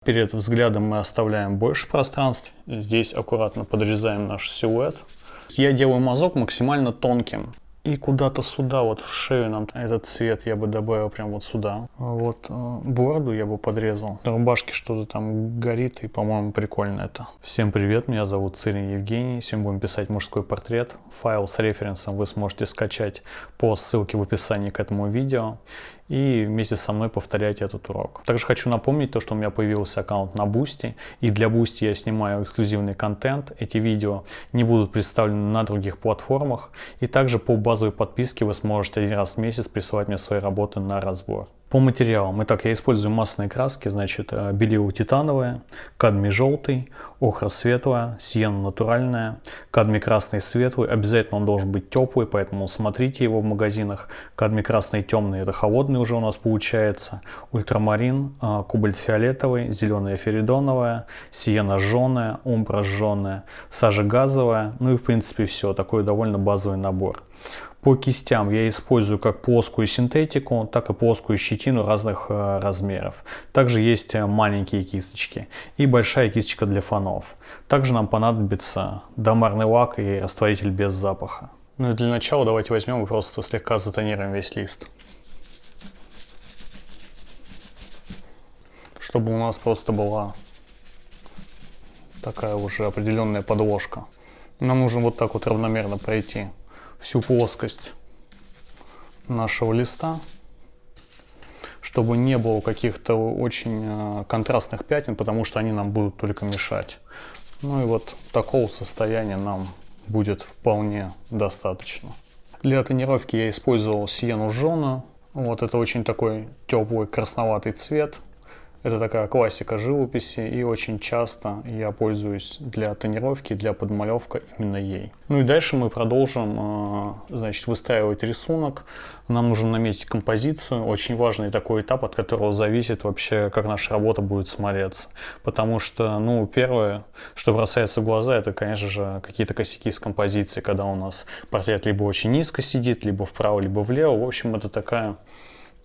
Перед взглядом мы оставляем больше пространства. Здесь аккуратно подрезаем наш силуэт. Я делаю мазок максимально тонким. И куда-то сюда, вот в шею нам этот цвет я бы добавил прям вот сюда. Вот бороду я бы подрезал. На рубашке что-то там горит, и, по-моему, прикольно это. Всем привет, меня зовут Цырин Евгений. Сегодня будем писать мужской портрет. Файл с референсом вы сможете скачать по ссылке в описании к этому видео. И вместе со мной повторять этот урок. Также хочу напомнить то, что у меня появился аккаунт на Boosty. И для Boosty я снимаю эксклюзивный контент. Эти видео не будут представлены на других платформах. И также по базовой подписке вы сможете один раз в месяц присылать мне свои работы на разбор. По материалам. Итак, я использую масляные краски, значит, белила титановая, кадмий желтый, охра светлая, сиена натуральная, кадмий красный светлый. Обязательно он должен быть теплый, поэтому смотрите его в магазинах. Кадмий красный темный, это холодный уже у нас получается. Ультрамарин, кобальт фиолетовый, зеленая феридоновая, сиена жженая, умбра жженая, сажа газовая. Ну и в принципе все. Такой довольно базовый набор. По кистям я использую как плоскую синтетику, так и плоскую щетину разных размеров. Также есть маленькие кисточки и большая кисточка для фонов. Также нам понадобится домарный лак и растворитель без запаха. Ну и для начала давайте возьмем и просто слегка затонируем весь лист. Чтобы у нас просто была такая уже определенная подложка. Нам нужно вот так вот равномерно пройти всю плоскость нашего листа, чтобы не было каких-то очень контрастных пятен, потому что они нам будут только мешать. Ну и вот такого состояния нам будет вполне достаточно. Для тонировки я использовал сиену жженую. Вот это очень такой теплый красноватый цвет. Это такая классика живописи, и очень часто я пользуюсь для тонировки, для подмалевки именно ей. Ну и дальше мы продолжим, значит, выстраивать рисунок. Нам нужно наметить композицию. Очень важный такой этап, от которого зависит вообще, как наша работа будет смотреться. Потому что, ну, первое, что бросается в глаза, это, конечно же, какие-то косяки с композицией, когда у нас портрет либо очень низко сидит, либо вправо, либо влево. В общем, это такая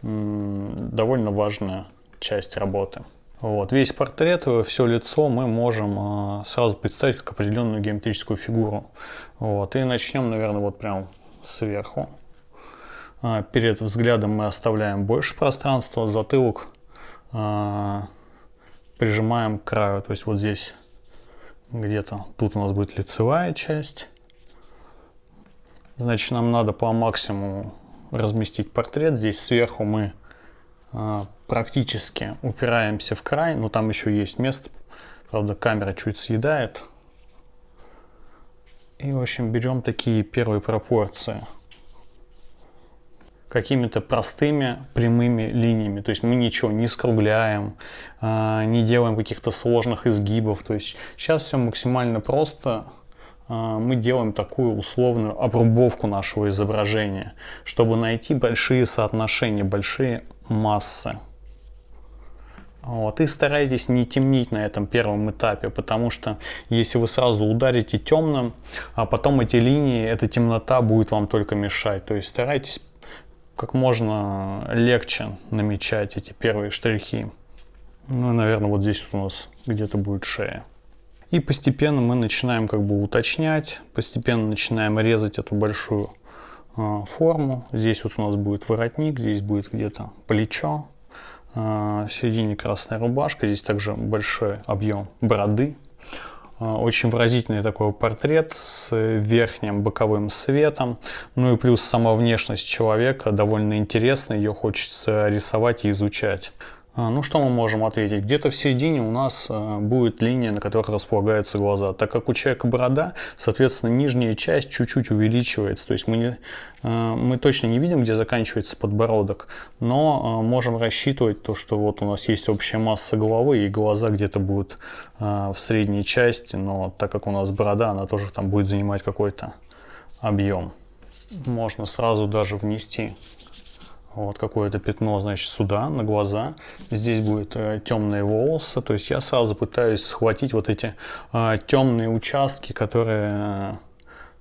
довольно важная часть работы. Вот. Весь портрет, все лицо мы можем сразу представить как определенную геометрическую фигуру. Вот. И начнем, наверное, вот прям сверху. Перед взглядом мы оставляем больше пространства, затылок прижимаем к краю. То есть вот здесь где-то тут у нас будет лицевая часть. Значит, нам надо по максимуму разместить портрет. Здесь сверху мы практически упираемся в край, но там еще есть место, правда камера чуть съедает. И в общем берем такие первые пропорции какими-то простыми прямыми линиями, то есть мы ничего не скругляем, не делаем каких-то сложных изгибов, то есть сейчас все максимально просто. Мы делаем такую условную обрубовку нашего изображения, чтобы найти большие соотношения, большие массы. Вот. И старайтесь не темнить на этом первом этапе, потому что если вы сразу ударите темным, а потом эти линии, эта темнота будет вам только мешать. То есть старайтесь как можно легче намечать эти первые штрихи. Ну и, наверное, вот здесь у нас где-то будет шея. И постепенно мы начинаем как бы уточнять, постепенно начинаем резать эту большую форму. Здесь вот у нас будет воротник, здесь будет где-то плечо, в середине красная рубашка, здесь также большой объем бороды. Очень выразительный такой портрет с верхним боковым светом. Ну и плюс сама внешность человека довольно интересная, ее хочется рисовать и изучать. Ну что мы можем ответить? Где-то в середине у нас будет линия, на которой располагаются глаза. Так как у человека борода, соответственно, нижняя часть чуть-чуть увеличивается. То есть мы точно не видим, где заканчивается подбородок, но можем рассчитывать то, что вот у нас есть общая масса головы, и глаза где-то будут в средней части. Но так как у нас борода, она тоже там будет занимать какой-то объем. Можно сразу даже внести вот какое-то пятно, значит, сюда, на глаза. Здесь будут темные волосы. То есть я сразу пытаюсь схватить вот эти темные участки, которые,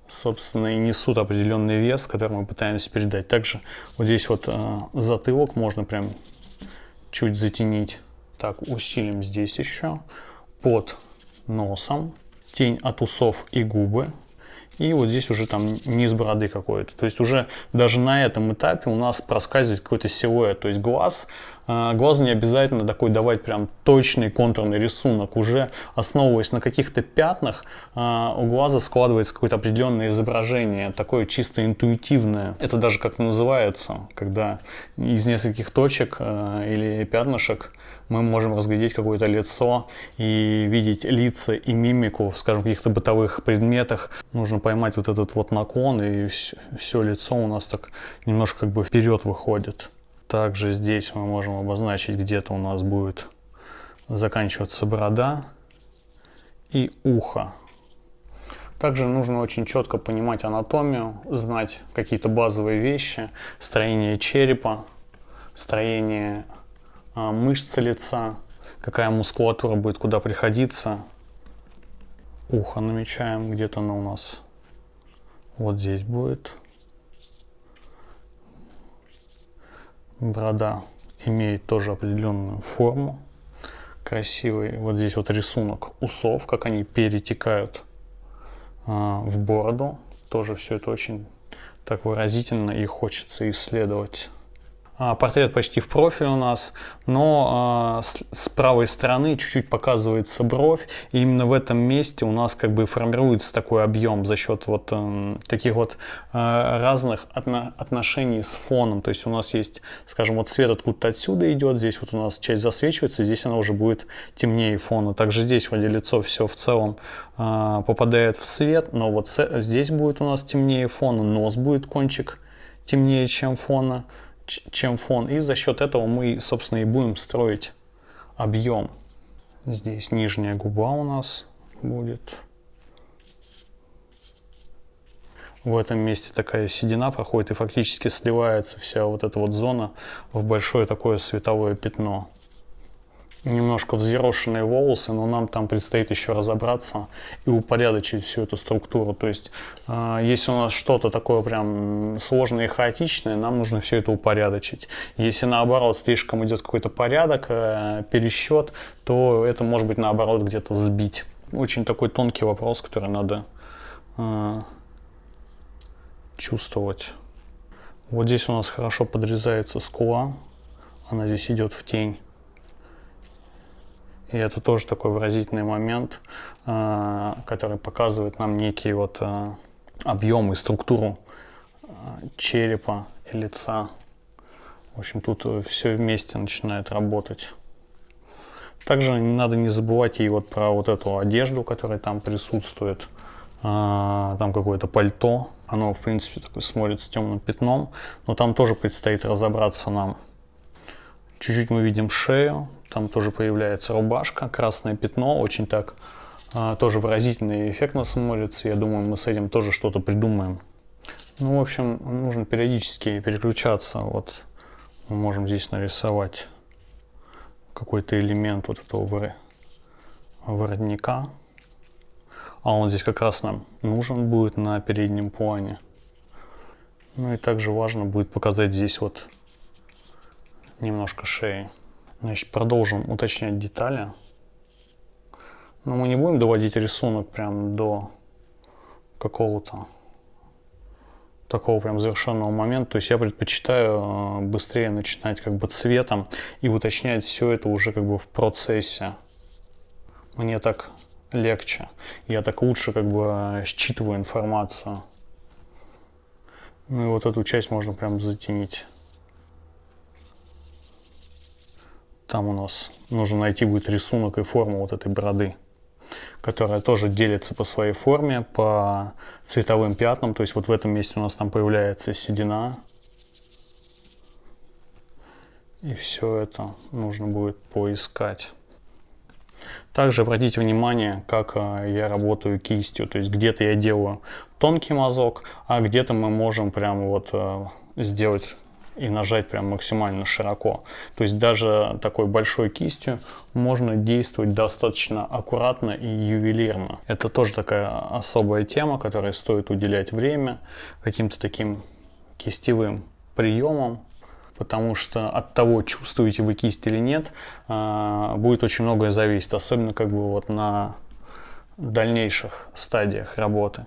собственно, и несут определенный вес, который мы пытаемся передать. Также вот здесь вот затылок можно прям чуть затенить. Так, усилим здесь еще. Под носом. Тень от усов и губы. И вот здесь уже там низ бороды какой-то. То есть уже даже на этом этапе у нас проскальзывает какой-то силуэт. То есть глазу не обязательно такой давать прям точный контурный рисунок. Уже основываясь на каких-то пятнах, у глаза складывается какое-то определенное изображение, такое чисто интуитивное. Это даже как называется, когда из нескольких точек или пятнышек мы можем разглядеть какое-то лицо и видеть лица и мимику, скажем, в каких-то бытовых предметах. Нужно поймать вот этот вот наклон, и все лицо у нас так немножко как бы вперед выходит. Также здесь мы можем обозначить, где-то у нас будет заканчиваться борода и ухо. Также нужно очень четко понимать анатомию, знать какие-то базовые вещи, строение черепа, строение мышцы лица, какая мускулатура будет куда приходиться. Ухо намечаем, где-то оно у нас вот здесь будет. Борода имеет тоже определенную форму, красивый. Вот здесь вот рисунок усов, как они перетекают в бороду. Тоже все это очень так выразительно и хочется исследовать. Портрет почти в профиль у нас, но с правой стороны чуть-чуть показывается бровь, и именно в этом месте у нас как бы формируется такой объем за счет вот таких вот разных отношений с фоном. То есть у нас есть, скажем, вот свет откуда-то отсюда идет, здесь вот у нас часть засвечивается, здесь она уже будет темнее фона. Также здесь вроде лицо все в целом попадает в свет, но вот здесь будет у нас темнее фона, нос будет кончик темнее, чем фон. И за счет этого мы, собственно, и будем строить объем. Здесь нижняя губа у нас будет. В этом месте такая седина проходит, и фактически сливается вся вот эта вот зона в большое такое световое пятно. Немножко взъерошенные волосы, но нам там предстоит еще разобраться и упорядочить всю эту структуру. То есть, если у нас что-то такое прям сложное и хаотичное, нам нужно все это упорядочить. Если наоборот слишком идет какой-то порядок, пересчет, то это может быть наоборот где-то сбить. Очень такой тонкий вопрос, который надо чувствовать. Вот здесь у нас хорошо подрезается скула, она здесь идет в тень. И это тоже такой выразительный момент, который показывает нам некий вот объем и структуру черепа и лица. В общем, тут все вместе начинает работать. Также надо не забывать и вот про вот эту одежду, которая там присутствует. Там какое-то пальто. Оно, в принципе, такое смотрится темным пятном, но там тоже предстоит разобраться нам. Чуть-чуть мы видим шею, там тоже появляется рубашка, красное пятно, очень так тоже выразительно и эффектно смотрится. Я думаю, мы с этим тоже что-то придумаем. Ну, в общем, нужно периодически переключаться. Вот мы можем здесь нарисовать какой-то элемент вот этого воротника. А он здесь как раз нам нужен будет на переднем плане. Ну и также важно будет показать здесь вот немножко шеи. Значит, продолжим уточнять детали. Но мы не будем доводить рисунок прям до какого-то такого прям завершенного момента. То есть я предпочитаю быстрее начинать как бы цветом и уточнять все это уже как бы в процессе. Мне так легче. Я так лучше как бы считываю информацию. Ну и вот эту часть можно прям затенить. Там у нас нужно найти будет рисунок и форму вот этой бороды, которая тоже делится по своей форме, по цветовым пятнам. То есть вот в этом месте у нас там появляется седина. И все это нужно будет поискать. Также обратите внимание, как я работаю кистью. То есть где-то я делаю тонкий мазок, а где-то мы можем прям вот сделать и нажать прям максимально широко. То есть даже такой большой кистью можно действовать достаточно аккуратно и ювелирно. Это тоже такая особая тема, которой стоит уделять время каким-то таким кистевым приемам. потому что от того, чувствуете вы кисть или нет, будет очень многое зависеть, особенно как бы вот на дальнейших стадиях работы.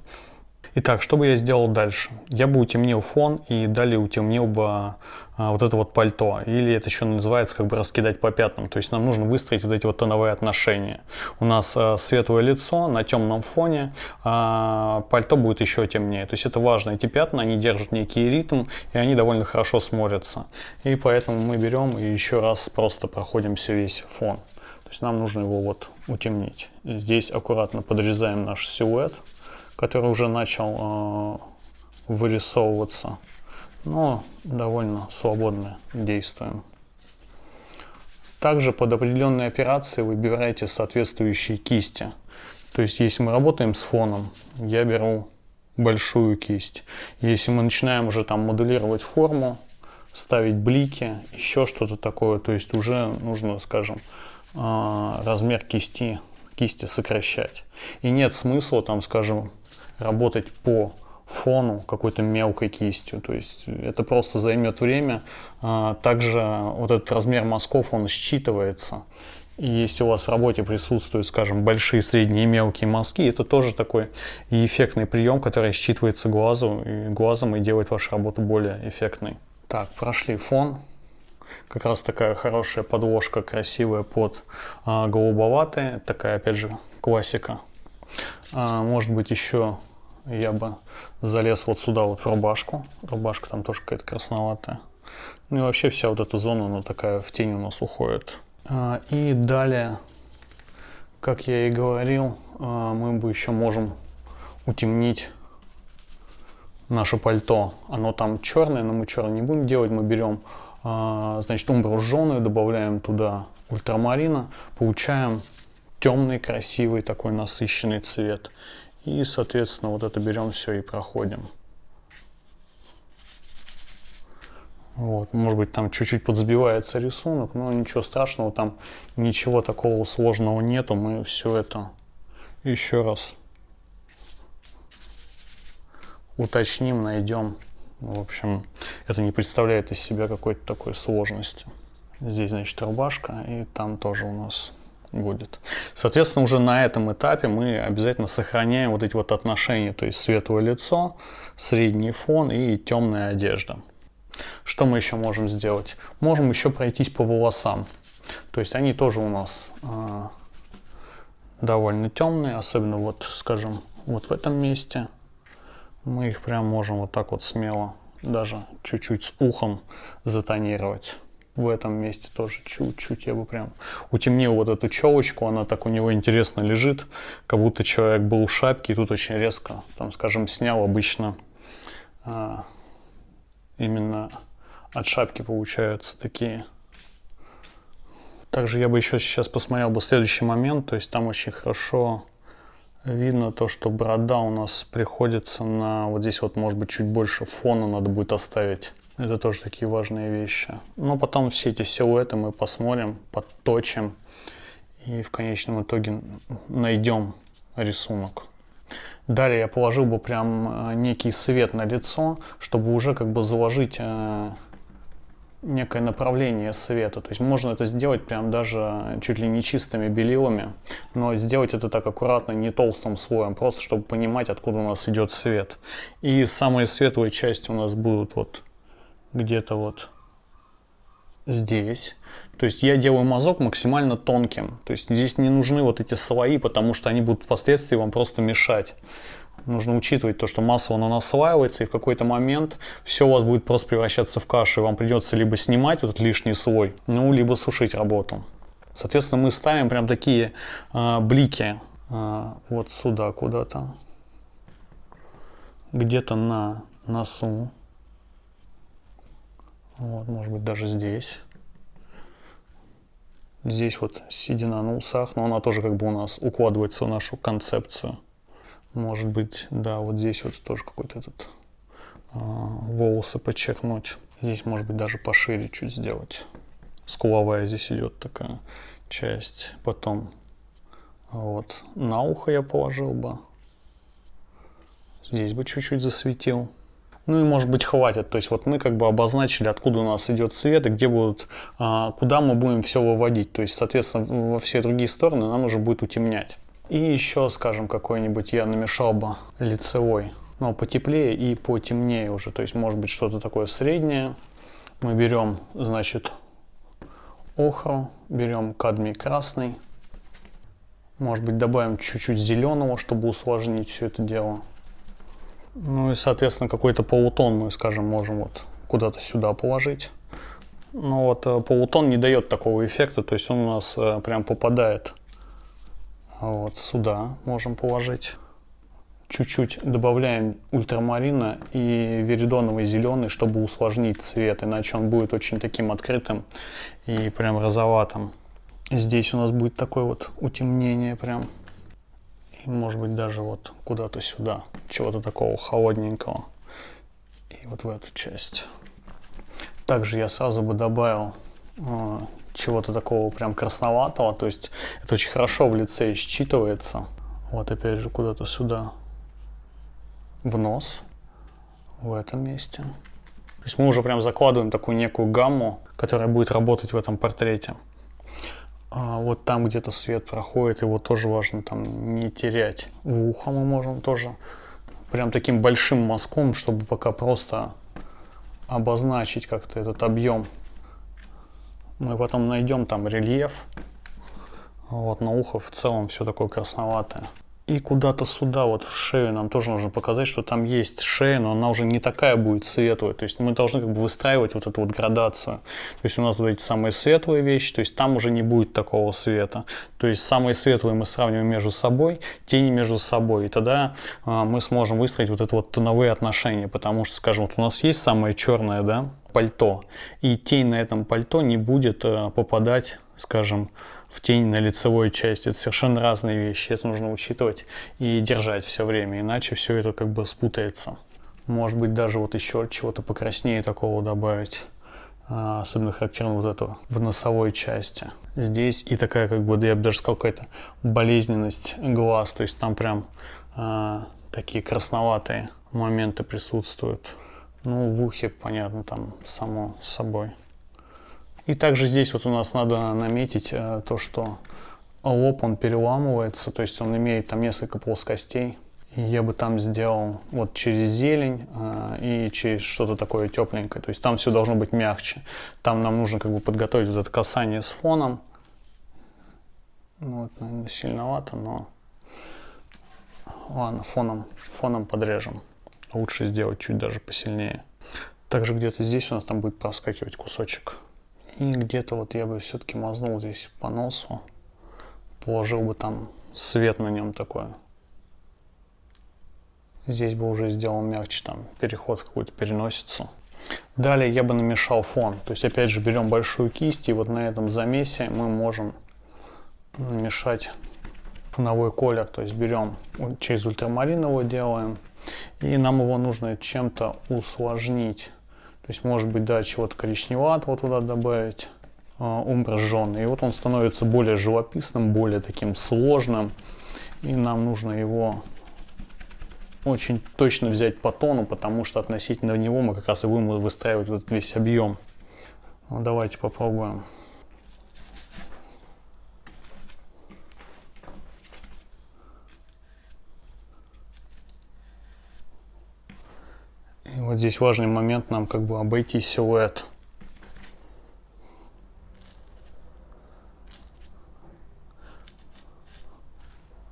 Итак, что бы я сделал дальше? Я бы утемнил фон и далее утемнил бы вот это вот пальто. Или это еще называется как бы раскидать по пятнам. То есть нам нужно выстроить вот эти вот тоновые отношения. У нас светлое лицо на темном фоне, а пальто будет еще темнее. То есть это важно. Эти пятна, они держат некий ритм, и они довольно хорошо смотрятся. И поэтому мы берем и еще раз просто проходимся весь фон. То есть нам нужно его вот утемнить. И здесь аккуратно подрезаем наш силуэт, который уже начал вырисовываться, но довольно свободно действуем. Также под определенные операции выбирайте соответствующие кисти. То есть, если мы работаем с фоном, я беру большую кисть. Если мы начинаем уже там моделировать форму, ставить блики, еще что-то такое, то есть уже нужно, скажем, размер кисти сокращать. И нет смысла там, скажем, работать по фону какой-то мелкой кистью, то есть это просто займет время. Также вот этот размер мазков, он считывается, и если у вас в работе присутствуют, скажем, большие, средние и мелкие мазки, это тоже такой эффектный прием, который считывается глазом и делает вашу работу более эффектной. Так, прошли фон. Как раз такая хорошая подложка, красивая под голубоватые, такая опять же классика. Может быть еще я бы залез вот сюда вот в рубашку. Рубашка там тоже какая-то красноватая. Ну и вообще вся вот эта зона, она такая в тень у нас уходит. И далее, как я и говорил, мы бы еще можем утемнить наше пальто. Оно там черное, но мы черное не будем делать. Мы берем, значит, умбру жженую, добавляем туда ультрамарина, получаем темный, красивый, такой насыщенный цвет. И, соответственно, вот это берем все и проходим. Вот, может быть, там чуть-чуть подсбивается рисунок, но ничего страшного, там ничего такого сложного нету. Мы все это еще раз уточним, найдем. В общем, это не представляет из себя какой-то такой сложности. Здесь, значит, рубашка, и там тоже у нас будет. Соответственно, уже на этом этапе мы обязательно сохраняем вот эти вот отношения, то есть светлое лицо, средний фон и темная одежда. Что мы еще можем сделать? Можем еще пройтись по волосам. То есть они тоже у нас довольно темные, особенно вот, скажем, вот в этом месте. Мы их прям можем вот так вот смело, даже чуть-чуть с ухом затонировать. В этом месте тоже чуть-чуть я бы прям утемнил вот эту челочку, она так у него интересно лежит, как будто человек был в шапке, и тут очень резко, там, скажем, снял. Обычно именно от шапки получаются такие. Также я бы еще сейчас посмотрел бы следующий момент, то есть там очень хорошо видно то, что борода у нас приходится на, вот здесь вот может быть чуть больше фона надо будет оставить. Это тоже такие важные вещи. Но потом все эти силуэты мы посмотрим, подточим и в конечном итоге найдем рисунок. Далее я положил бы прям некий свет на лицо, чтобы уже как бы заложить некое направление света. То есть можно это сделать прям даже чуть ли не чистыми белилами, но сделать это так аккуратно, не толстым слоем, просто чтобы понимать, откуда у нас идет свет. И самые светлые части у нас будут вот где-то вот здесь. То есть я делаю мазок максимально тонким. То есть здесь не нужны вот эти слои, потому что они будут впоследствии вам просто мешать. Нужно учитывать то, что масло оно наслаивается, и в какой-то момент все у вас будет просто превращаться в кашу, и вам придется либо снимать этот лишний слой, ну, либо сушить работу. Соответственно, мы ставим прям такие блики вот сюда куда-то, где-то на носу. Вот, может быть, даже здесь. Здесь вот седина на усах, но она тоже как бы у нас укладывается в нашу концепцию. Может быть, да, вот здесь вот тоже какой-то этот волосы подчеркнуть. Здесь, может быть, даже пошире чуть сделать. Скуловая здесь идет такая часть. Потом вот на ухо я положил бы. Здесь бы чуть-чуть засветил. Ну и может быть хватит. То есть вот мы как бы обозначили, откуда у нас идет свет и где будут, куда мы будем все выводить. То есть, соответственно, во все другие стороны нам уже будет утемнять. И еще, скажем, какой-нибудь я намешал бы лицевой, но потеплее и потемнее уже. То есть может быть что-то такое среднее. Мы берем, значит, охру, берем кадмий красный. Может быть добавим чуть-чуть зеленого, чтобы усложнить все это дело. Ну и, соответственно, какой-то полутон мы, скажем, можем вот куда-то сюда положить. Но вот полутон не дает такого эффекта, то есть он у нас прям попадает вот сюда, можем положить. Чуть-чуть добавляем ультрамарина и веридоновый зеленый, чтобы усложнить цвет, иначе он будет очень таким открытым и прям розоватым. Здесь у нас будет такое вот утемнение прям. И может быть даже вот куда-то сюда, чего-то такого холодненького. И вот в эту часть. Также я сразу бы добавил чего-то такого прям красноватого, то есть это очень хорошо в лице считывается. Вот опять же куда-то сюда, в нос, в этом месте. То есть мы уже прям закладываем такую некую гамму, которая будет работать в этом портрете. Вот там где-то свет проходит, его тоже важно там не терять. В ухо мы можем тоже прям таким большим мазком, чтобы пока просто обозначить как-то этот объем. Мы потом найдем там рельеф. Вот на ухо в целом все такое красноватое. И куда-то сюда, вот в шею, нам тоже нужно показать, что там есть шея, но она уже не такая будет светлая. То есть мы должны как бы выстраивать вот эту вот градацию. То есть у нас вот эти самые светлые вещи, то есть там уже не будет такого света. То есть самые светлые мы сравниваем между собой, тени между собой. И тогда мы сможем выстроить вот это вот тоновые отношения. Потому что, скажем, вот у нас есть самое черное, да, пальто. И тень на этом пальто не будет попадать, скажем, в тень на лицевой части. Это совершенно разные вещи. Это нужно учитывать и держать все время, иначе все это как бы спутается. Может быть даже вот еще чего-то покраснее такого добавить. Особенно характерно вот это в носовой части. Здесь и такая как бы, я бы даже сказал, какая-то болезненность глаз. То есть там прям такие красноватые моменты присутствуют. Ну, в ухе, понятно, там само собой. И также здесь вот у нас надо наметить то, что лоб, он переламывается, то есть он имеет там несколько плоскостей. И я бы там сделал вот через зелень и через что-то такое тепленькое. То есть там все должно быть мягче. Там нам нужно как бы подготовить вот это касание с фоном. Ну, вот, наверное, сильновато, но ладно, фоном подрежем. Лучше сделать чуть даже посильнее. Также где-то здесь у нас там будет проскакивать кусочек. И где-то вот я бы все-таки мазнул здесь по носу, положил бы там свет на нем такой. Здесь бы уже сделал мягче, там переход в какую-то переносицу. Далее я бы намешал фон. То есть опять же берем большую кисть, и вот на этом замесе мы можем намешать фоновой колер. То есть берем через ультрамарин его делаем, и нам его нужно чем-то усложнить. То есть, может быть, да, чего-то коричневатого туда добавить, умбра жженый. И вот он становится более живописным, более таким сложным. И нам нужно его очень точно взять по тону, потому что относительно него мы как раз и будем выстраивать вот этот весь объем. Ну, давайте попробуем. И вот здесь важный момент, нам как бы обойти силуэт.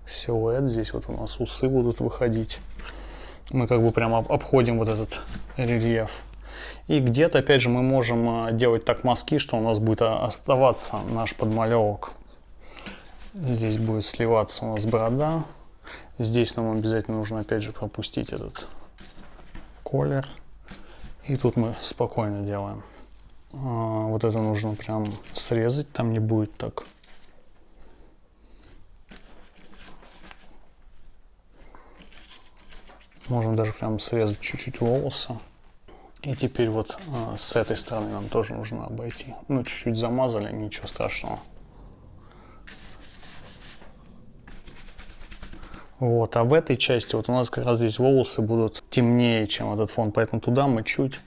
Силуэт, здесь вот у нас усы будут выходить. Мы как бы прямо обходим вот этот рельеф. И где-то, опять же, мы можем делать так мазки, что у нас будет оставаться наш подмалевок. Здесь будет сливаться у нас борода. Здесь нам обязательно нужно, опять же, пропустить этот колер. И тут мы спокойно делаем. Вот это нужно прям срезать, там не будет так. Можно даже прям срезать чуть-чуть волосы. И теперь вот с этой стороны нам тоже нужно обойти. Ну, чуть-чуть замазали, ничего страшного. Вот, а в этой части вот у нас как раз здесь волосы будут темнее, чем этот фон, поэтому туда мы чуть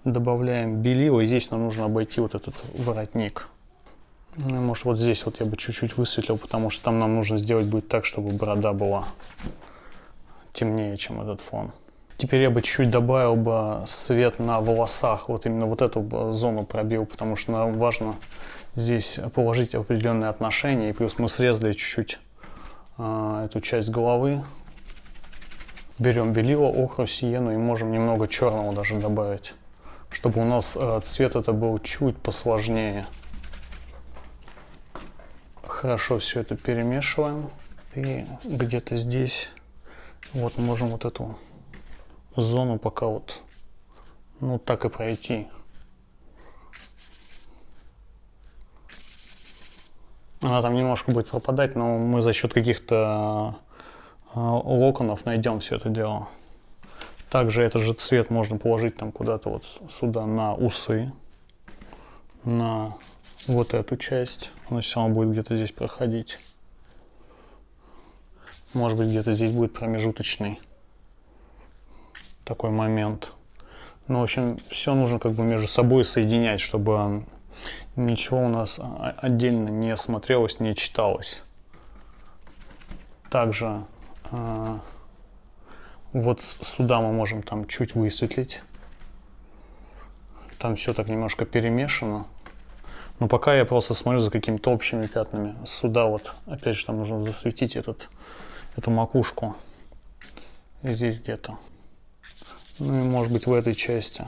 добавляем белила, и здесь нам нужно обойти вот этот воротник. Ну, может, вот здесь вот я бы чуть-чуть высветлил, потому что там нам нужно сделать будет так, чтобы борода была темнее, чем этот фон. Теперь я бы чуть-чуть добавил бы свет на волосах, вот именно вот эту зону пробил, потому что нам важно здесь положить определенные отношения, и плюс мы срезали чуть-чуть эту часть головы. Берем белило, охру, сиену и можем немного черного даже добавить, чтобы у нас цвет это был чуть посложнее. Хорошо все это перемешиваем. И где-то здесь вот можем вот эту зону пока вот, ну, так и пройти. Она там немножко будет пропадать, но мы за счет каких-то локонов найдем все это дело. Также этот же цвет можно положить там куда-то вот сюда на усы, на вот эту часть. Она все равно будет где-то здесь проходить. Может быть, где-то здесь будет промежуточный такой момент. Ну, в общем, все нужно как бы между собой соединять, чтобы ничего у нас отдельно не смотрелось, не читалось. Также вот сюда мы можем там чуть высветлить. Там все так немножко перемешано. Но пока я просто смотрю за какими-то общими пятнами. Сюда вот, опять же, там нужно засветить эту макушку. И здесь где-то. Ну и может быть в этой части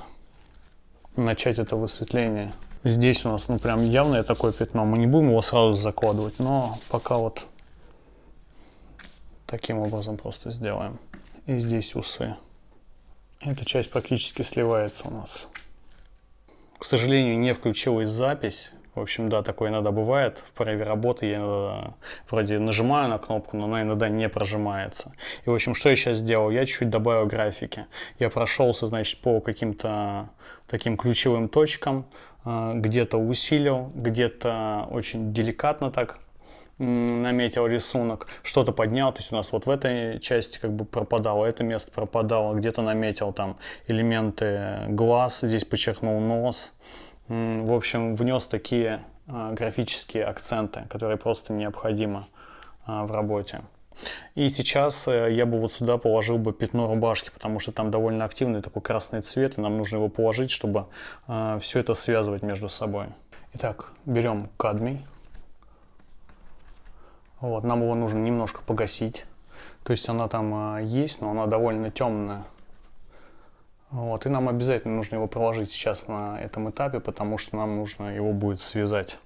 начать это высветление. Здесь у нас, ну, прям явное такое пятно. Мы не будем его сразу закладывать, но пока вот таким образом просто сделаем. И здесь усы. Эта часть практически сливается у нас. К сожалению, не включилась запись. В общем, да, такое иногда бывает. В порыве работы я иногда вроде нажимаю на кнопку, но она иногда не прожимается. И, в общем, что я сейчас сделал? Я чуть-чуть добавил графики. Я прошелся, значит, по каким-то таким ключевым точкам. Где-то усилил, где-то очень деликатно так наметил рисунок, что-то поднял, то есть у нас вот в этой части как бы пропадало, это место пропадало, где-то наметил там элементы глаз, здесь подчеркнул нос, в общем, внес такие графические акценты, которые просто необходимы в работе. И сейчас я бы вот сюда положил бы пятно рубашки, потому что там довольно активный такой красный цвет, и нам нужно его положить, чтобы все это связывать между собой. Итак, берем кадмий. Вот, нам его нужно немножко погасить. То есть она там есть, но она довольно темная. Вот, и нам обязательно нужно его проложить сейчас на этом этапе, потому что нам нужно его будет связать.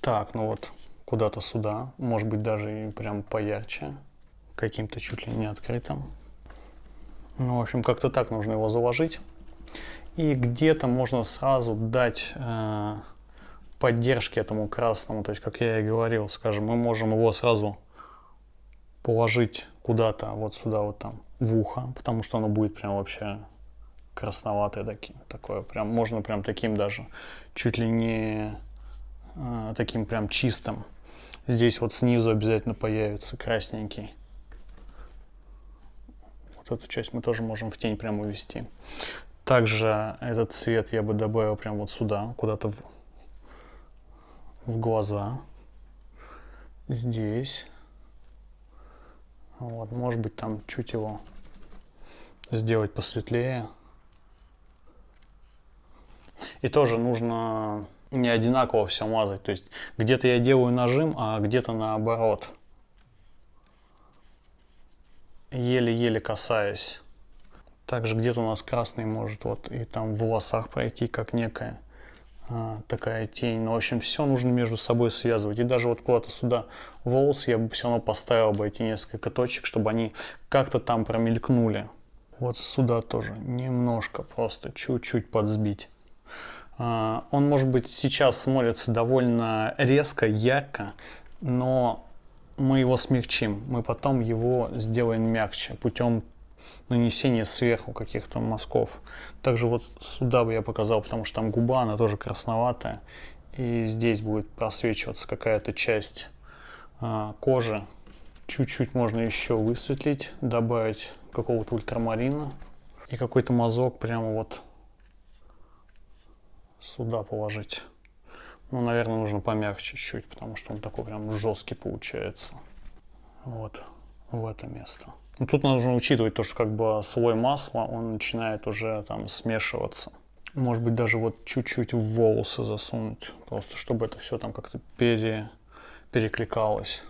Так, ну вот куда-то сюда, может быть даже и прям поярче, каким-то чуть ли не открытым. Ну, в общем, как-то так нужно его заложить. И где-то можно сразу дать поддержки этому красному, то есть, как я и говорил, скажем, мы можем его сразу положить куда-то вот сюда, вот там, в ухо, потому что оно будет прям вообще красноватое такое, прям можно прям таким даже, чуть ли не таким прям чистым. Здесь вот снизу обязательно появится красненький. Вот эту часть мы тоже можем в тень прямо увести. Также этот цвет я бы добавил прям вот сюда, куда-то в глаза. Здесь. Вот, может быть, там чуть его сделать посветлее. И тоже нужно не одинаково все мазать. То есть где-то я делаю нажим, а где-то наоборот. Еле-еле касаясь. Также где-то у нас красный может вот и там в волосах пройти, как некая такая тень. Но, в общем, все нужно между собой связывать. И даже вот куда-то сюда волосы я бы все равно поставил бы эти несколько точек, чтобы они как-то там промелькнули. Вот сюда тоже немножко, просто чуть-чуть подсбить. Он, может быть, сейчас смотрится довольно резко, ярко, но мы его смягчим. Мы потом его сделаем мягче путем нанесения сверху каких-то мазков. Также вот сюда бы я показал, потому что там губа, она тоже красноватая. И здесь будет просвечиваться какая-то часть кожи. Чуть-чуть можно еще высветлить, добавить какого-то ультрамарина и какой-то мазок прямо вот сюда положить. Ну, наверное, нужно помягче чуть, потому что он такой прям жесткий получается. Вот в это место. Но тут нужно учитывать то, что как бы слой масла, он начинает уже там смешиваться. Может быть, даже вот чуть-чуть в волосы засунуть, просто чтобы это все там как-то перекликалось.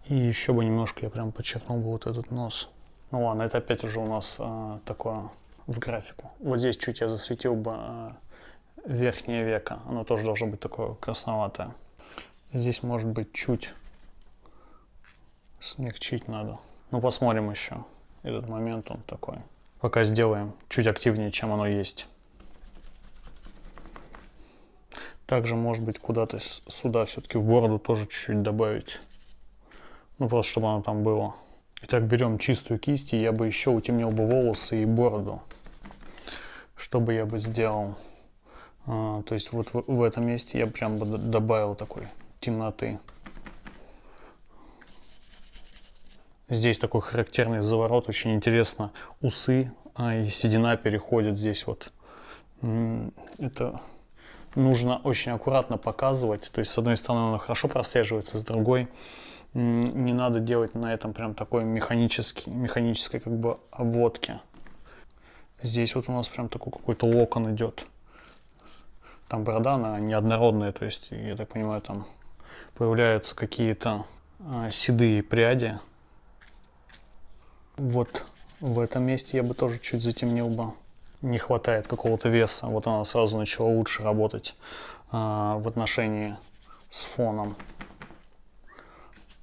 И еще бы немножко я прям подчеркнул бы вот этот нос. Ну ладно, это опять уже у нас такое в графику. Вот здесь чуть я засветил бы верхнее веко. Оно тоже должно быть такое красноватое. Здесь может быть чуть смягчить надо. Ну посмотрим еще. Этот момент он такой. Пока сделаем чуть активнее, чем оно есть. Также может быть куда-то сюда все-таки в бороду тоже чуть-чуть добавить. Ну, просто чтобы оно там было. Итак, берем чистую кисть, и я бы еще утемнил бы волосы и бороду. Что бы я бы сделал? То есть вот в этом месте я прям бы добавил такой темноты. Здесь такой характерный заворот, очень интересно. Усы и седина переходят здесь вот. Это нужно очень аккуратно показывать. То есть с одной стороны оно хорошо прослеживается, с другой не надо делать на этом прям такой механической как бы обводки. Здесь вот у нас прям такой какой-то локон идет. Там борода, она неоднородная, то есть, я так понимаю, там появляются какие-то седые пряди. Вот в этом месте я бы тоже чуть затемнил бы. Не хватает какого-то веса. Вот она сразу начала лучше работать в отношении с фоном.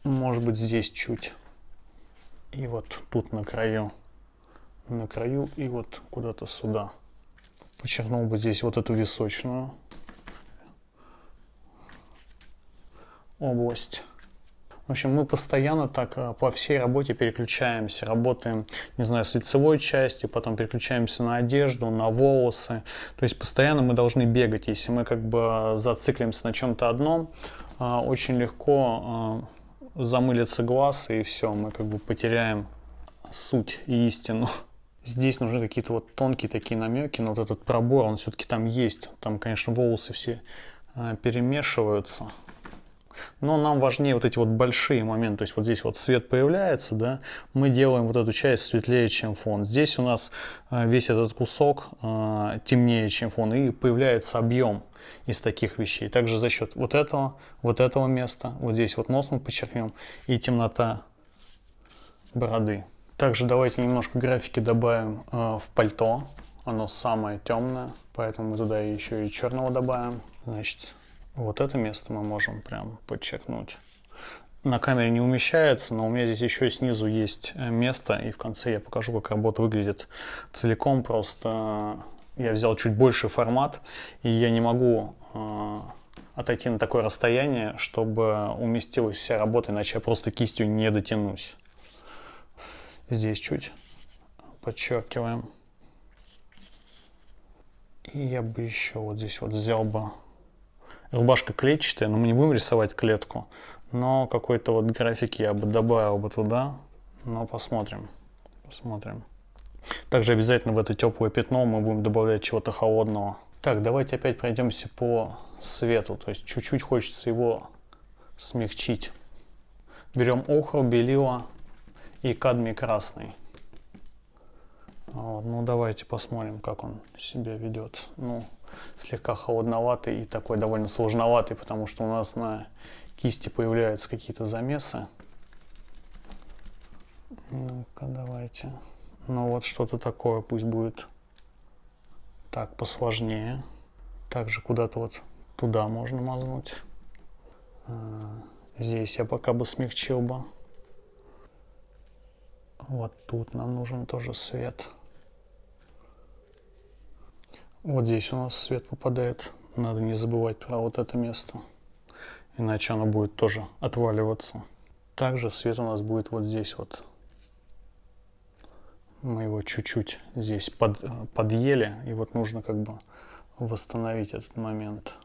Может быть, здесь чуть. И вот тут на краю. На краю и вот куда-то сюда. Подчеркнул бы здесь вот эту височную область. В общем, мы постоянно так по всей работе переключаемся. Работаем, не знаю, с лицевой частью, потом переключаемся на одежду, на волосы. То есть постоянно мы должны бегать. Если мы как бы зациклимся на чем-то одном, очень легко замылится глаз, и все, мы как бы потеряем суть и истину. Здесь нужны какие-то вот тонкие такие намеки, но вот этот пробор, он все-таки там есть. Там, конечно, волосы все перемешиваются. Но нам важнее вот эти вот большие моменты. То есть вот здесь вот свет появляется, да, мы делаем вот эту часть светлее, чем фон. Здесь у нас весь этот кусок темнее, чем фон, и появляется объем из таких вещей. Также за счет вот этого места, вот здесь вот нос мы подчеркнем, и темнота бороды. Также давайте немножко графики добавим в пальто. Оно самое темное, поэтому мы туда еще и черного добавим. Значит, вот это место мы можем прям подчеркнуть. На камере не умещается, но у меня здесь еще снизу есть место, и в конце я покажу, как работа выглядит целиком. Просто я взял чуть больший формат, и я не могу отойти на такое расстояние, чтобы уместилась вся работа, иначе я просто кистью не дотянусь. Здесь чуть подчеркиваем. И я бы еще вот здесь вот взял бы... Рубашка клетчатая, но мы не будем рисовать клетку. Но какой-то вот график я бы добавил бы туда. Но посмотрим. Посмотрим. Также обязательно в это теплое пятно мы будем добавлять чего-то холодного. Так, давайте опять пройдемся по свету. То есть чуть-чуть хочется его смягчить. Берем охру, белила и кадмий красный. Вот, ну давайте посмотрим, как он себя ведет. Ну, слегка холодноватый и такой довольно сложноватый, потому что у нас на кисти появляются какие-то замесы. Ну-ка, давайте. Ну вот что-то такое пусть будет. Так, посложнее. Также куда-то вот туда можно мазнуть. Здесь я пока бы смягчил бы. Вот тут нам нужен тоже свет. Вот здесь у нас свет попадает. Надо не забывать про вот это место. Иначе оно будет тоже отваливаться. Также свет у нас будет вот здесь вот. Мы его чуть-чуть здесь подъели. И вот нужно как бы восстановить этот момент.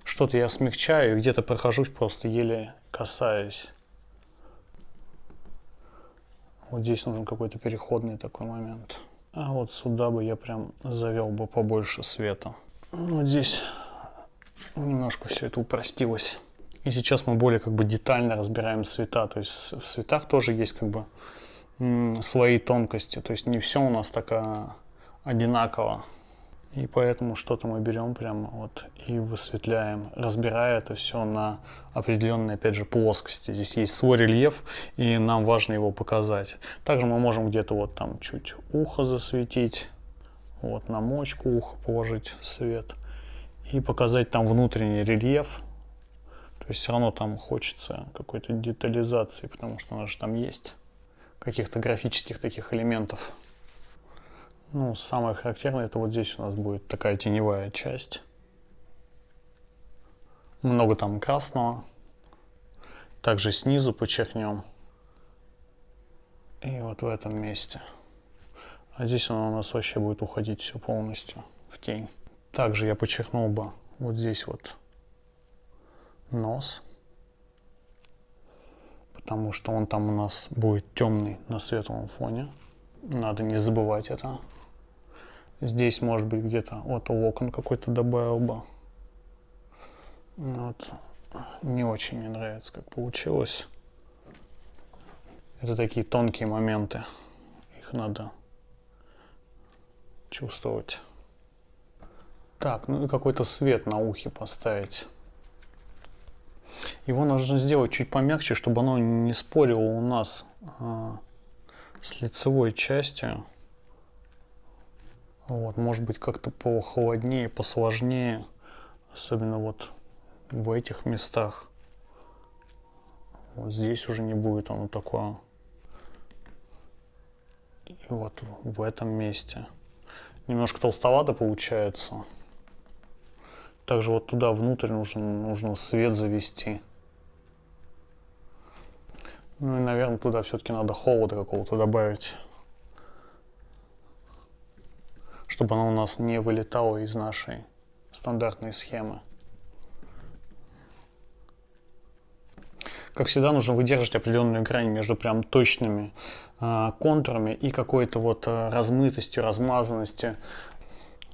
Что-то я смягчаю, где-то прохожусь, просто еле касаюсь. Вот здесь нужен какой-то переходный такой момент. А вот сюда бы я прям завел бы побольше света. Вот здесь немножко все это упростилось. И сейчас мы более как бы детально разбираем цвета. То есть в цветах тоже есть как бы свои тонкости. То есть не все у нас так одинаково. И поэтому что-то мы берем прямо вот и высветляем, разбирая это все на определенной, опять же, плоскости. Здесь есть свой рельеф, и нам важно его показать. Также мы можем где-то вот там чуть ухо засветить, вот на мочку уха положить свет и показать там внутренний рельеф. То есть все равно там хочется какой-то детализации, потому что у нас же там есть каких-то графических таких элементов. Ну, самое характерное, это вот здесь у нас будет такая теневая часть. Много там красного. Также снизу подчеркнем. И вот в этом месте. А здесь оно у нас вообще будет уходить все полностью в тень. Также я подчеркнул бы вот здесь вот нос. Потому что он там у нас будет темный на светлом фоне. Надо не забывать это. Здесь, может быть, где-то вот локон какой-то добавил бы. Вот. Не очень мне нравится, как получилось. Это такие тонкие моменты. Их надо чувствовать. Так, ну и какой-то свет на ухе поставить. Его нужно сделать чуть помягче, чтобы оно не спорило у нас с лицевой частью. Вот, может быть, как-то похолоднее, посложнее, особенно вот в этих местах. Вот здесь уже не будет оно такое. И вот в этом месте. Немножко толстовато получается. Также вот туда внутрь нужно свет завести. Ну и, наверное, туда все-таки надо холода какого-то добавить, чтобы оно у нас не вылетало из нашей стандартной схемы. Как всегда, нужно выдерживать определенную грань между прям точными контурами и какой-то вот размытостью, размазанностью.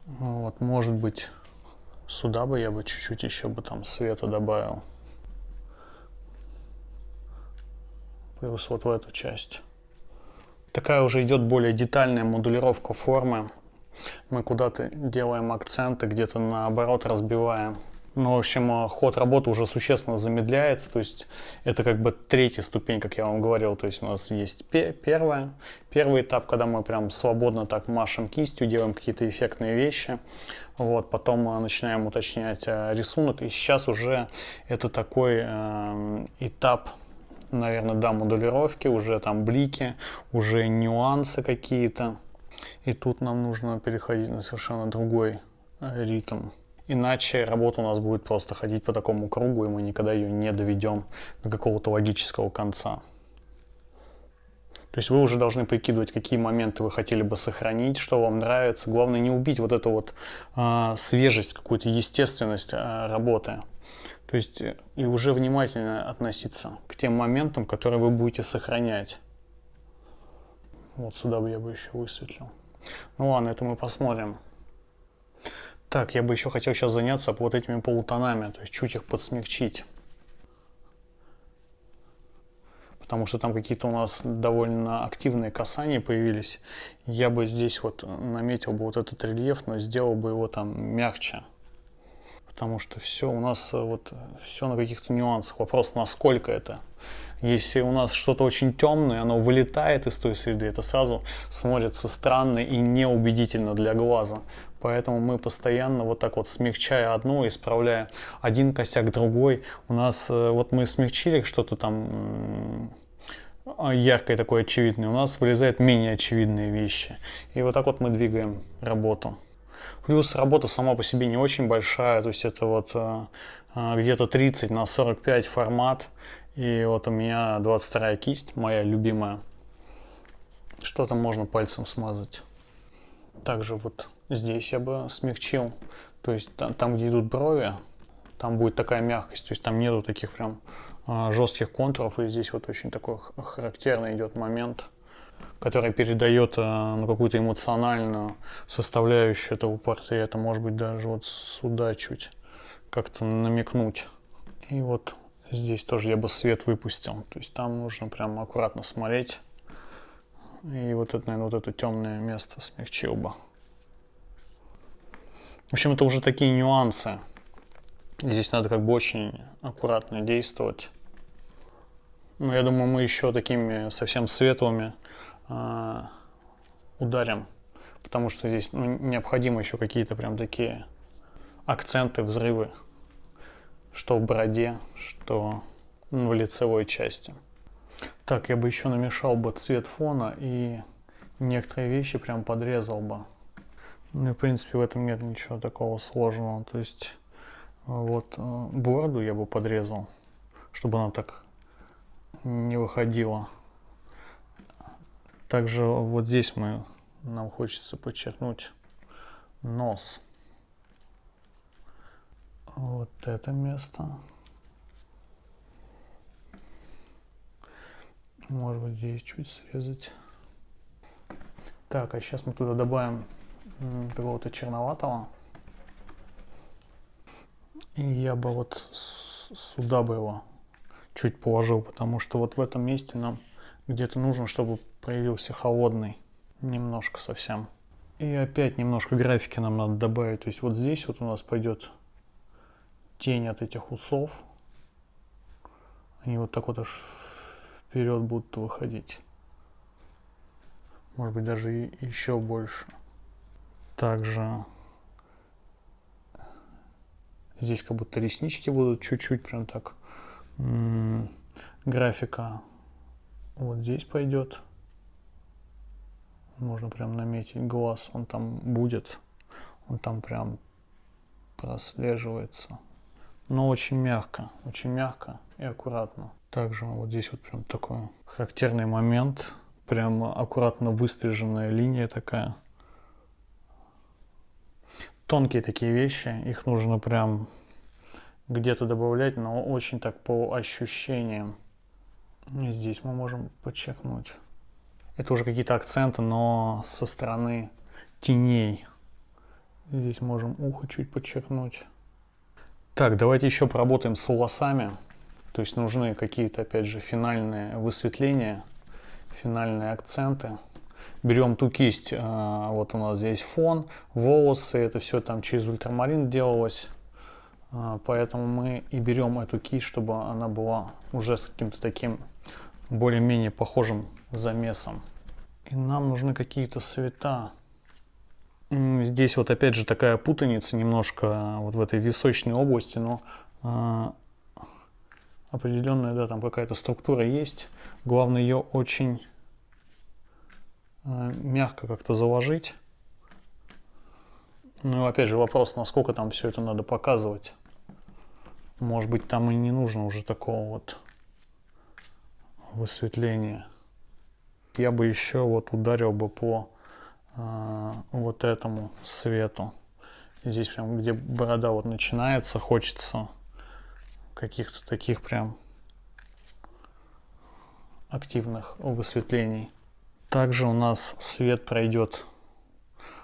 Вот, может быть, сюда бы я бы чуть-чуть еще бы там света добавил. Плюс вот в эту часть. Такая уже идет более детальная модулировка формы. Мы куда-то делаем акценты, где-то наоборот разбиваем. Ну, в общем, ход работы уже существенно замедляется. То есть это как бы третья ступень, как я вам говорил. То есть у нас есть первый этап, когда мы прям свободно так машем кистью, делаем какие-то эффектные вещи. Вот, потом мы начинаем уточнять рисунок. И сейчас уже это такой этап, наверное, да, модулировки, уже там блики, уже нюансы какие-то. И тут нам нужно переходить на совершенно другой ритм. Иначе работа у нас будет просто ходить по такому кругу, и мы никогда ее не доведем до какого-то логического конца. То есть вы уже должны прикидывать, какие моменты вы хотели бы сохранить, что вам нравится. Главное не убить вот эту вот свежесть, какую-то естественность работы. То есть и уже внимательно относиться к тем моментам, которые вы будете сохранять. Вот сюда бы я бы еще высветлил. Ну ладно, это мы посмотрим. Так, я бы еще хотел сейчас заняться вот этими полутонами, то есть чуть их подсмягчить. Потому что там какие-то у нас довольно активные касания появились. Я бы здесь вот наметил бы вот этот рельеф, но сделал бы его там мягче. Потому что все у нас вот все на каких-то нюансах. Вопрос, насколько это. Если у нас что-то очень темное, оно вылетает из той среды, это сразу смотрится странно и неубедительно для глаза. Поэтому мы постоянно вот так вот, смягчая одно, исправляя один косяк, другой. У нас вот мы смягчили что-то там яркое, такое очевидное, у нас вылезают менее очевидные вещи. И вот так вот мы двигаем работу. Плюс работа сама по себе не очень большая, то есть это вот где-то 30 на 45 формат. И вот у меня 22-я кисть, моя любимая. Что-то можно пальцем смазать. Также вот здесь я бы смягчил. То есть там, где идут брови, там будет такая мягкость. То есть там нету таких прям жестких контуров. И здесь вот очень такой характерный идет момент. который передает какую-то эмоциональную составляющую этого портрета. Может быть, даже вот сюда чуть как-то намекнуть. И вот здесь тоже я бы свет выпустил. То есть там нужно прям аккуратно смотреть. И вот это, наверное, вот это темное место смягчил бы. В общем, это уже такие нюансы. Здесь надо как бы очень аккуратно действовать. Но я думаю, мы еще такими совсем светлыми ударим. Потому что здесь необходимы еще какие-то прям такие акценты, взрывы. Что в бороде, что в лицевой части. Так, я бы еще намешал бы цвет фона и некоторые вещи прям подрезал бы. Ну, в принципе, в этом нет ничего такого сложного. То есть, вот бороду я бы подрезал, чтобы она так не выходила. Также вот здесь нам хочется подчеркнуть нос. Вот это место. Может быть, здесь чуть срезать. Так, а сейчас мы туда добавим какого-то черноватого. И я бы вот сюда бы его чуть положил, потому что вот в этом месте нам где-то нужно, чтобы проявился холодный. Немножко совсем. И опять немножко графики нам надо добавить. То есть вот здесь вот у нас пойдет тень от этих усов. Они вот так вот аж вперед будут выходить. Может быть, даже еще больше. Также здесь как будто реснички будут чуть-чуть прям так. Графика вот здесь пойдет. Можно прям наметить глаз. Он там будет. Он там прям прослеживается. Но очень мягко и аккуратно. Также вот здесь вот прям такой характерный момент. Прям аккуратно выстриженная линия такая. Тонкие такие вещи. Их нужно прям где-то добавлять, но очень так по ощущениям. И здесь мы можем подчеркнуть. Это уже какие-то акценты, но со стороны теней. Здесь можем ухо чуть подчеркнуть. Так, давайте еще поработаем с волосами. То есть нужны какие-то, опять же, финальные высветления, финальные акценты. Берем ту кисть, вот у нас здесь фон, волосы, это все там через ультрамарин делалось. Поэтому мы и берем эту кисть, чтобы она была уже с каким-то таким более-менее похожим замесом. И нам нужны какие-то цвета. Здесь вот опять же такая путаница немножко вот в этой височной области, но определенная, да, там какая-то структура есть. Главное ее очень мягко как-то заложить. Ну и опять же вопрос, насколько там все это надо показывать. Может быть, там и не нужно уже такого вот высветления. Я бы еще вот ударил бы по вот этому свету. И здесь прям, где борода вот начинается, хочется каких-то таких прям активных высветлений. Также у нас свет пройдет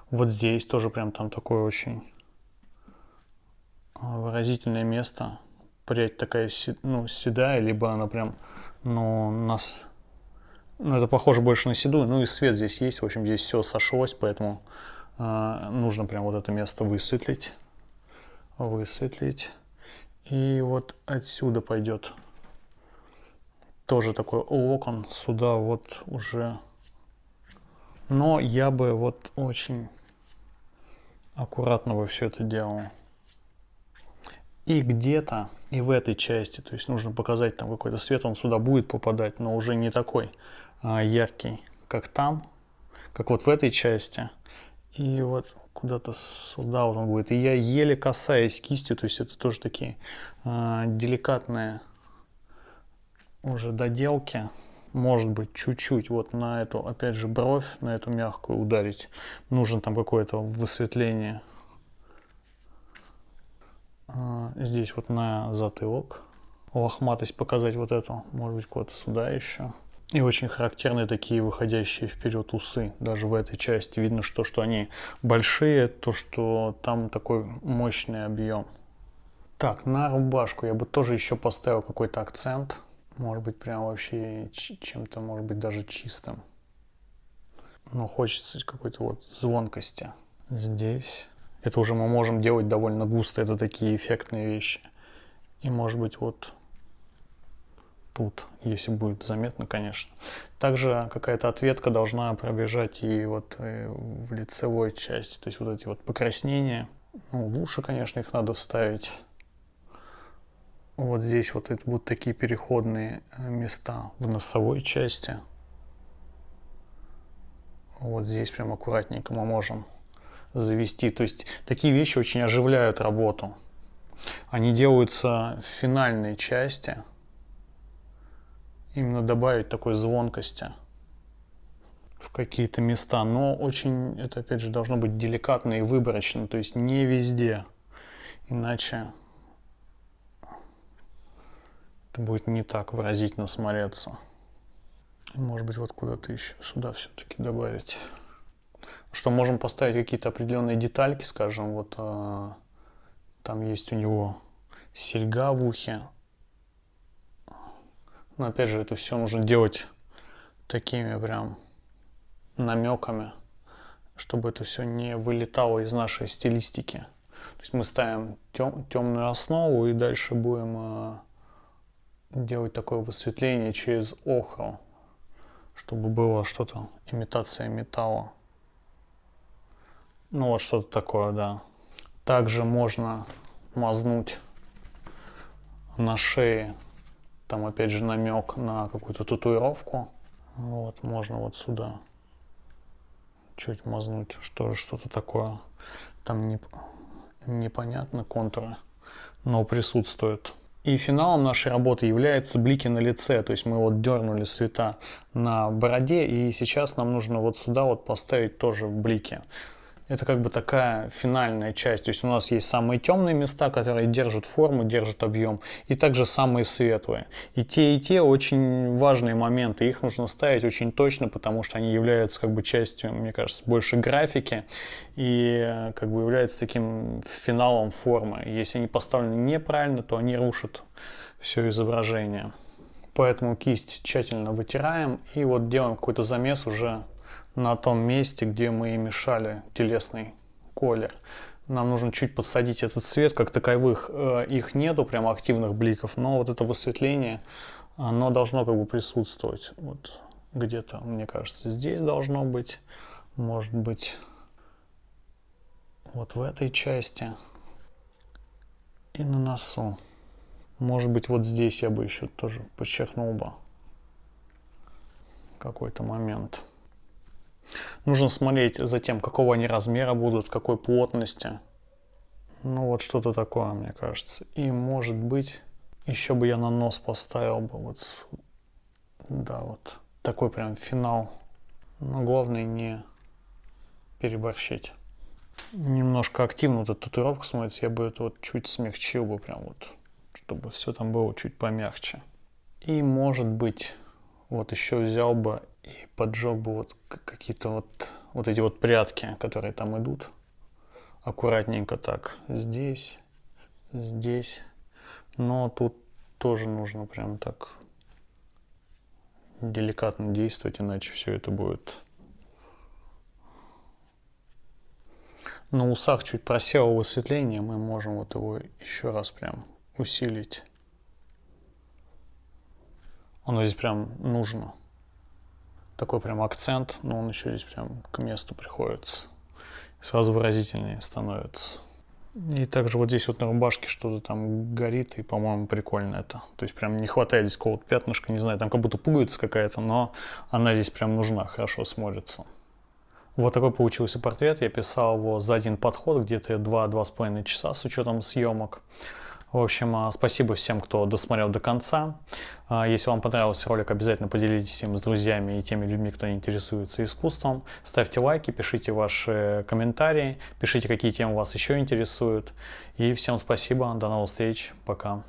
вот здесь, тоже прям там такое очень выразительное место. Прядь такая, ну, седая, либо она прям, это похоже больше на седую. Ну и свет здесь есть, в общем, здесь все сошлось, поэтому нужно прям вот это место высветлить. И вот отсюда пойдет тоже такой локон, сюда вот уже. Но я бы вот очень аккуратно бы все это делал. И где-то, и в этой части, то есть нужно показать там какой-то свет, он сюда будет попадать, но уже не такой яркий, как там, как вот в этой части. И вот куда-то сюда вот он будет. И я еле касаюсь кистью, то есть это тоже такие деликатные уже доделки. Может быть, чуть-чуть вот на эту, опять же, бровь, на эту мягкую ударить. Нужно там какое-то высветление. Здесь вот на затылок. Лохматость показать вот эту, может быть, куда-то сюда еще. И очень характерные такие выходящие вперед усы. Даже в этой части видно, что они большие, то, что там такой мощный объем. Так, на рубашку я бы тоже еще поставил какой-то акцент. Может быть, прям вообще чем-то, может быть, даже чистым. Но хочется какой-то вот звонкости. Здесь. Это уже мы можем делать довольно густо. Это такие эффектные вещи. И может быть вот тут, если будет заметно, конечно. Также какая-то ответка должна пробежать и вот в лицевой части. То есть вот эти вот покраснения. Ну, в уши, конечно, их надо вставить. Вот здесь вот это будут такие переходные места в носовой части. Вот здесь прям аккуратненько мы можем завести. То есть такие вещи очень оживляют работу. Они делаются в финальной части. Именно добавить такой звонкости в какие-то места. Но очень, это опять же должно быть деликатно и выборочно. То есть не везде. Иначе это будет не так выразительно смотреться. Может быть, вот куда-то еще сюда все-таки добавить. Что можем поставить какие-то определенные детальки, скажем, вот там есть у него серьга в ухе. Но опять же, это все нужно делать такими прям намеками, чтобы это все не вылетало из нашей стилистики. То есть мы ставим темную основу и дальше будем делать такое высветление через охру, чтобы было что-то, имитация металла. Ну вот что-то такое, да. Также можно мазнуть на шее, там опять же намек на какую-то татуировку. Вот, можно вот сюда чуть мазнуть, что-то такое. Там непонятно контуры, но присутствует. И финалом нашей работы являются блики на лице. То есть мы вот дернули цвета на бороде, и сейчас нам нужно вот сюда вот поставить тоже блики. Это как бы такая финальная часть. То есть у нас есть самые темные места, которые держат форму, держат объем, и также самые светлые. И те очень важные моменты. Их нужно ставить очень точно, потому что они являются как бы частью, мне кажется, больше графики и как бы являются таким финалом формы. Если они поставлены неправильно, то они рушат все изображение. Поэтому кисть тщательно вытираем и вот делаем какой-то замес уже на том месте, где мы и мешали телесный колер. Нам нужно чуть подсадить этот цвет, как таковых их нету, прям активных бликов, но вот это высветление, оно должно как бы присутствовать. Вот где-то, мне кажется, здесь должно быть, может быть, вот в этой части и на носу. Может быть, вот здесь я бы еще тоже подчеркнул бы какой-то момент. Нужно смотреть за тем, какого они размера будут, какой плотности. Ну вот что-то такое, мне кажется. И может быть, еще бы я на нос поставил бы вот, да, вот такой прям финал. Но главное не переборщить. Немножко активно вот эта татуировка смотрится, я бы это вот чуть смягчил бы прям вот, чтобы все там было чуть помягче. И может быть, вот еще взял бы и поджег бы вот какие-то вот эти вот прядки, которые там идут. Аккуратненько так. Здесь, здесь. Но тут тоже нужно прям так деликатно действовать, иначе все это будет. На усах чуть просело высветление, мы можем вот его еще раз прям усилить. Оно здесь прям нужно. Такой прям акцент, но он еще здесь прям к месту приходится. Сразу выразительнее становится. И также вот здесь вот на рубашке что-то там горит, и, по-моему, прикольно это. То есть прям не хватает здесь какого-то пятнышка, не знаю, там как будто пуговица какая-то, но она здесь прям нужна, хорошо смотрится. Вот такой получился портрет. Я писал его за один подход, где-то 2-2,5 часа с учетом съемок. В общем, спасибо всем, кто досмотрел до конца. Если вам понравился ролик, обязательно поделитесь им с друзьями и теми людьми, кто интересуется искусством. Ставьте лайки, пишите ваши комментарии, пишите, какие темы вас еще интересуют. И всем спасибо, до новых встреч, пока.